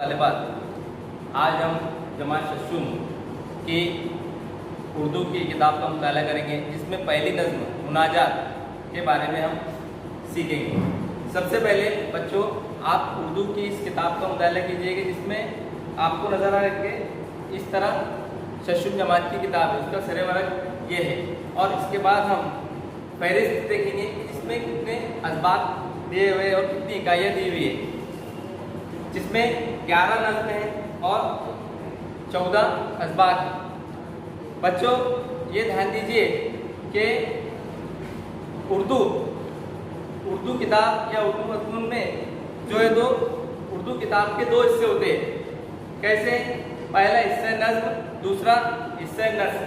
तालिबात आज हम जमात शशुम की उर्दू की किताब का मुताला करेंगे, जिसमें पहली नज़्म मुनाजात के बारे में हम सीखेंगे। सबसे पहले बच्चों, आप उर्दू की इस किताब का मुताला कीजिएगा, जिसमें आपको नज़र आ रखे इस तरह शशुम जमात की किताब है, उसका सरे वर्क ये है। और इसके बाद हम फहरिस्त देखेंगे कि इसमें कितने असबाब दिए हुए और कितनी इकाइयाँ दी हुई है, जिसमें 11 नज़्म हैं और 14 असबाब हैं। बच्चों ये ध्यान दीजिए कि उर्दू किताब या उर्दू मज़मून में जो है तो उर्दू किताब के 2 हिस्से होते हैं। कैसे? पहला हिस्सा नज़्म, दूसरा हिस्सा नस्र।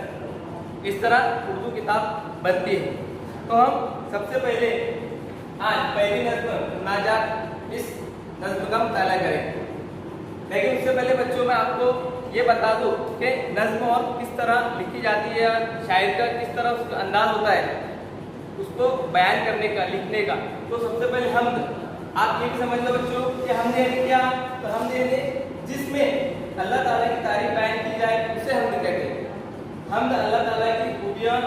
इस तरह उर्दू किताब बनती है। तो हम सबसे पहले आज पहली नज़्म मुनाजात इस नज़्म का मुताला करें। लेकिन उससे पहले बच्चों मैं आपको ये बता दूं कि नज़्म और किस तरह लिखी जाती है, या शायर का किस तरह उसका अंदाज होता है उसको बयान करने का, लिखने का। तो सबसे पहले हम्द, आप ये भी समझ लो बच्चों कि हमद यानी क्या? तो हमद यानी जिसमें अल्लाह ताला की तारीफ बयान की जाए उसे हमद कहते हैं। हमद अल्लाह ताला की खूबियाँ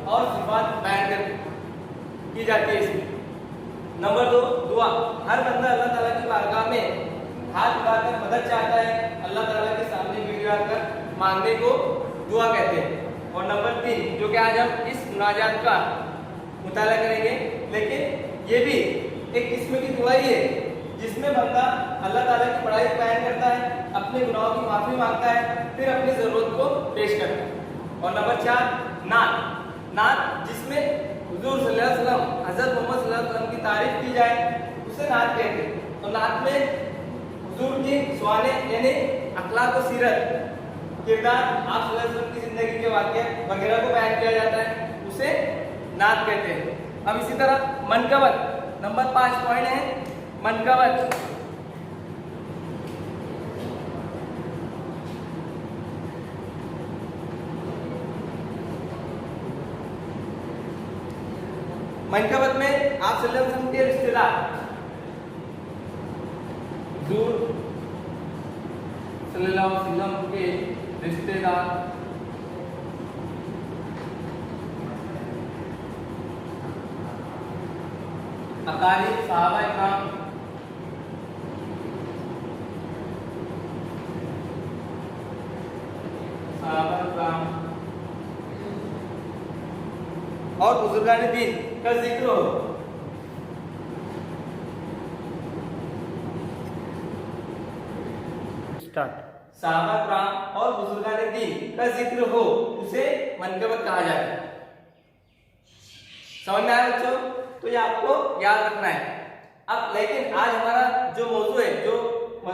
और सिफात बयान की जाती है इसमें। नंबर 2, दुआ। हर बंदा अल्लाह ताला की बारगाह में हाथ उठाकर मदद चाहता है, अल्लाह ताला के सामने गिड़ कर मांगने को दुआ कहते हैं। और नंबर 3, जो कि आज हम इस मुनाजात का मुताला करेंगे, लेकिन ये भी एक किस्म की दुआ ही है, जिसमें बंदा अल्लाह ताला की बड़ाई बयान करता है, अपने गुनाहों की माफ़ी मांगता है, फिर अपनी ज़रूरत को पेश करता है। और नंबर 4, नात, जिसमें हुजूर सल्लल्लाहु अलैहि वसल्लम, हज़रत मोहम्मद सल्लल्लाहु अलैहि वसल्लम की तारीफ की जाए उसे नात कहते हैं। तो नात में हुजूर की सुआने यानी अखलाक व सीरत, किरदार, आप सल्लल्लाहु अलैहि वसल्लम की ज़िंदगी के वाक़या वगैरह को बयान किया जाता है, उसे नात कहते हैं। अब इसी तरह मनकबत, नंबर 5 पॉइंट है मनकबत। मनकबत में आप सल्लल्लाहु अलैहि वसल्लम के रिश्तेदार, हुजूर सल्लल्लाहु अलैहि वसल्लम के रिश्तेदार, अकारीब, सहाबा इकराम, और बुजुर्गान दीन का जिक्र हो। सहाबा इकराम और बुजुर्गान दीन का जिक्र हो, उसे मनकबत कहा जाता है। समझ में आया बच्चों? तो ये आपको याद रखना है। अब लेकिन आज हमारा जो मौजू है, जो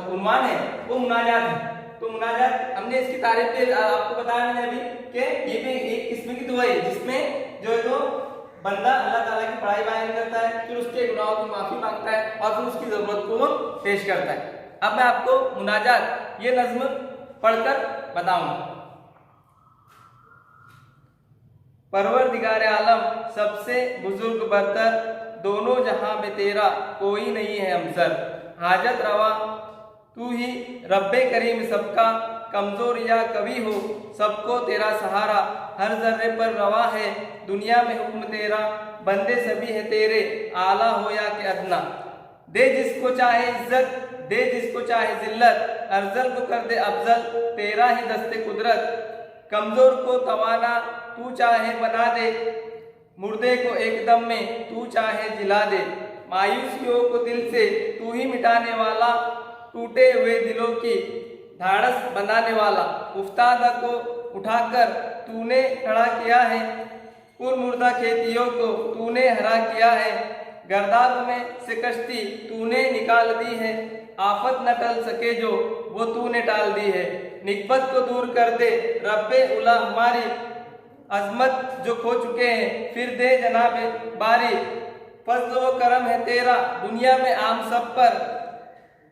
उन्वान है, वो मुनाजात है। तो मुनाजात हमने इसकी तारीफ पे आपको बताया मैंने अभी कि ये भी एक किस्म की दुआ है, जिसमें जो है तो बंदा अल्लाह ताला की बड़ाई बयान करता है, फिर उसके गुनाहों की माफी मांगता है और फिर उसकी जरूरत को पेश करता है। अब मैं आपको मुनाजात ये नज़्म पढ़कर बताऊंगा। परवरदिगार आलम, सबसे बुजुर्ग बरतर, दोनों जहां में तेरा कोई नहीं है हमसर। हाजत रवा तू ही रब्बे करीम, सबका कमजोर या कभी हो, सबको तेरा सहारा। हर जर्रे पर रवा है दुनिया में हुक्म तेरा, बंदे सभी है तेरे, आला हो या कि अदना। दे जिसको चाहे इज्जत, दे जिसको चाहे जिल्लत, अर्जल को कर दे अफजल, तेरा ही दस्ते कुदरत। कमजोर को तवाना तू चाहे बना दे, मुर्दे को एकदम में तू चाहे जिला दे। मायूसियों को दिल से तू ही मिटाने वाला, टूटे हुए दिलों की ढाढ़स बनाने वाला। उफ्तादा को उठाकर तूने खड़ा किया है, मुर्दा खेतियों को तूने हरा किया है। गर्दाब में से कश्ती तूने निकाल दी है, आफत न टल सके जो वो तूने टाल दी है। निकबत को दूर कर दे रब्बे उला हमारी, अजमत जो खो चुके हैं फिर दे जनाबे बारी। फज़्ल व करम है तेरा दुनिया में आम सब पर,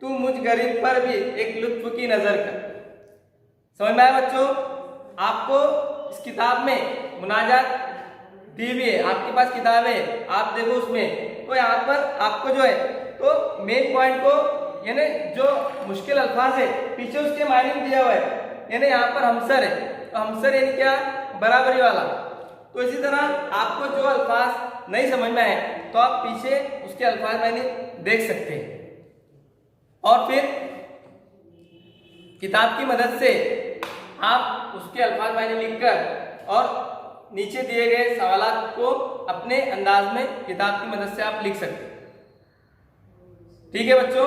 तू मुझ गरीब पर भी एक लुत्फ की नजर कर। समझ में आया बच्चों? आपको इस किताब में मुनाजात दी हुई है, आपके पास किताब है, आप देखो उसमें। तो यहाँ पर आपको जो है तो मेन पॉइंट को यानी जो मुश्किल अल्फाज है पीछे उसके मायने में दिया हुआ है, यानी यहाँ पर हमसर है, तो हमसर यानी क्या, बराबरी वाला। तो इसी तरह आपको जो अल्फाज नहीं समझ में आए तो आप पीछे उसके अल्फाज मायने देख सकते हैं और फिर किताब की मदद से आप उसके अल्फाज मायने लिखकर और नीचे दिए गए सवालात को अपने अंदाज में किताब की मदद से आप लिख सकते हैं। ठीक है बच्चों,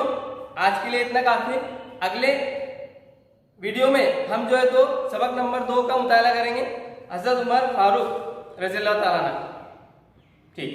आज के लिए इतना काफी। अगले वीडियो में हम जो है तो सबक नंबर 2 का मुताला करेंगे, हज़रत उमर फारूक रज़ियल्लाहु ताला अन्हु। ठीक।